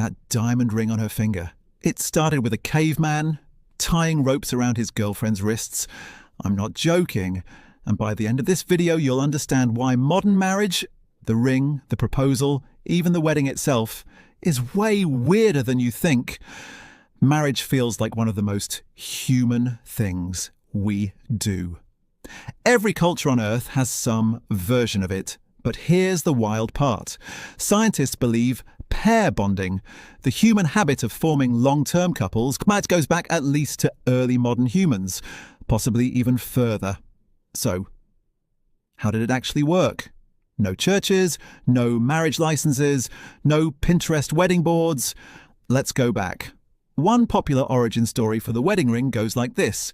that diamond ring on her finger. It started with a caveman tying ropes around his girlfriend's wrists. I'm not joking. And by the end of this video, you'll understand why modern marriage, the ring, the proposal, even the wedding itself, is way weirder than you think. Marriage feels like one of the most human things we do. Every culture on Earth has some version of it, but here's the wild part. Scientists believe pair bonding, the human habit of forming long-term couples, goes back at least to early modern humans, possibly even further. So, how did it actually work? No churches, no marriage licenses, no Pinterest wedding boards. Let's go back. One popular origin story for the wedding ring goes like this.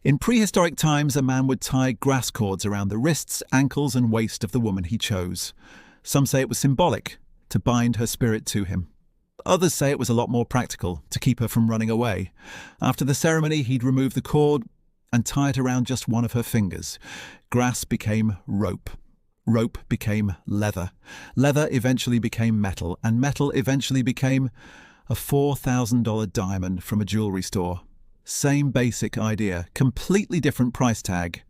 In prehistoric times, a man would tie grass cords around the wrists, ankles, and waist of the woman he chose. Some say it was symbolic, to bind her spirit to him. Others say it was a lot more practical, to keep her from running away. After the ceremony, he'd remove the cord and tie it around just one of her fingers. Grass became rope. Rope became leather. Leather eventually became metal, and metal eventually became a $4,000 diamond from a jewelry store. Same basic idea, completely different price tag.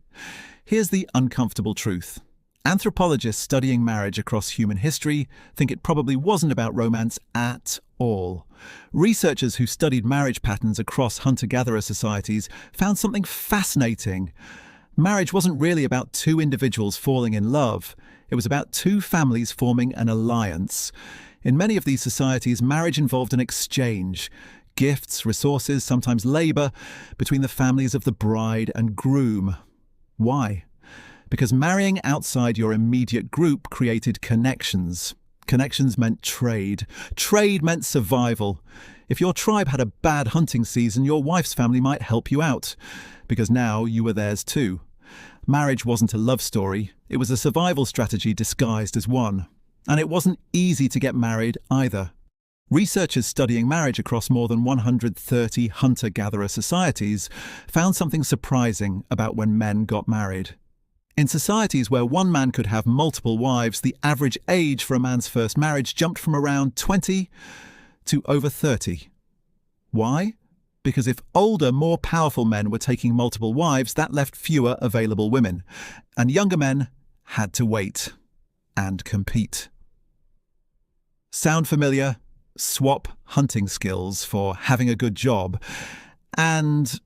Here's the uncomfortable truth. Anthropologists studying marriage across human history think it probably wasn't about romance at all. Researchers who studied marriage patterns across hunter-gatherer societies found something fascinating. Marriage wasn't really about two individuals falling in love. It was about two families forming an alliance. In many of these societies, marriage involved an exchange, gifts, resources, sometimes labor, between the families of the bride and groom. Why? Because marrying outside your immediate group created connections. Connections meant trade. Trade meant survival. If your tribe had a bad hunting season, your wife's family might help you out, because now you were theirs too. Marriage wasn't a love story. It was a survival strategy disguised as one. And it wasn't easy to get married either. Researchers studying marriage across more than 130 hunter-gatherer societies found something surprising about when men got married. In societies where one man could have multiple wives, the average age for a man's first marriage jumped from around 20 to over 30. Why? Because if older, more powerful men were taking multiple wives, that left fewer available women, and younger men had to wait and compete. Sound familiar? Swap hunting skills for having a good job. And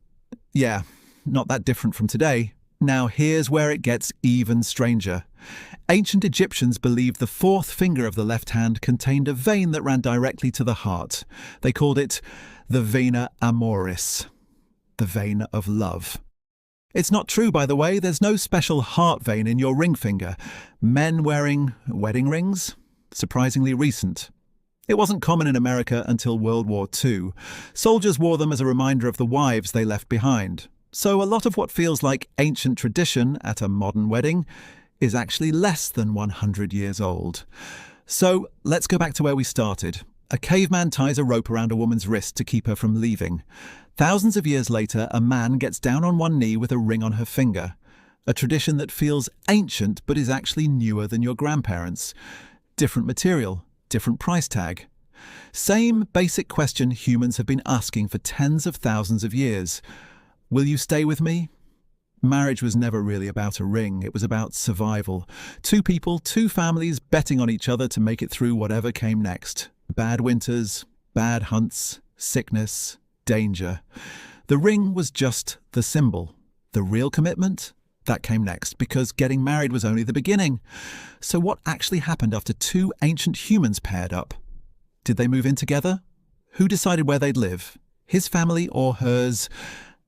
yeah, not that different from today. Now here's where it gets even stranger. Ancient Egyptians believed the fourth finger of the left hand contained a vein that ran directly to the heart. They called it the vena amoris, the vein of love. It's not true, by the way. There's no special heart vein in your ring finger. Men wearing wedding rings? Surprisingly recent. It wasn't common in America until World War II. Soldiers wore them as a reminder of the wives they left behind. So a lot of what feels like ancient tradition at a modern wedding is actually less than 100 years old. So let's go back to where we started. A caveman ties a rope around a woman's wrist to keep her from leaving. Thousands of years later, a man gets down on one knee with a ring on her finger. A tradition that feels ancient but is actually newer than your grandparents'. Different material, different price tag. Same basic question humans have been asking for tens of thousands of years. Will you stay with me? Marriage was never really about a ring. It was about survival. Two people, two families betting on each other to make it through whatever came next. Bad winters, bad hunts, sickness, danger. The ring was just the symbol. The real commitment? That came next, because getting married was only the beginning. So what actually happened after two ancient humans paired up? Did they move in together? Who decided where they'd live? His family or hers?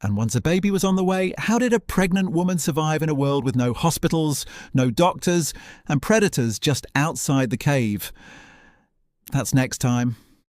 And once a baby was on the way, how did a pregnant woman survive in a world with no hospitals, no doctors, and predators just outside the cave? That's next time.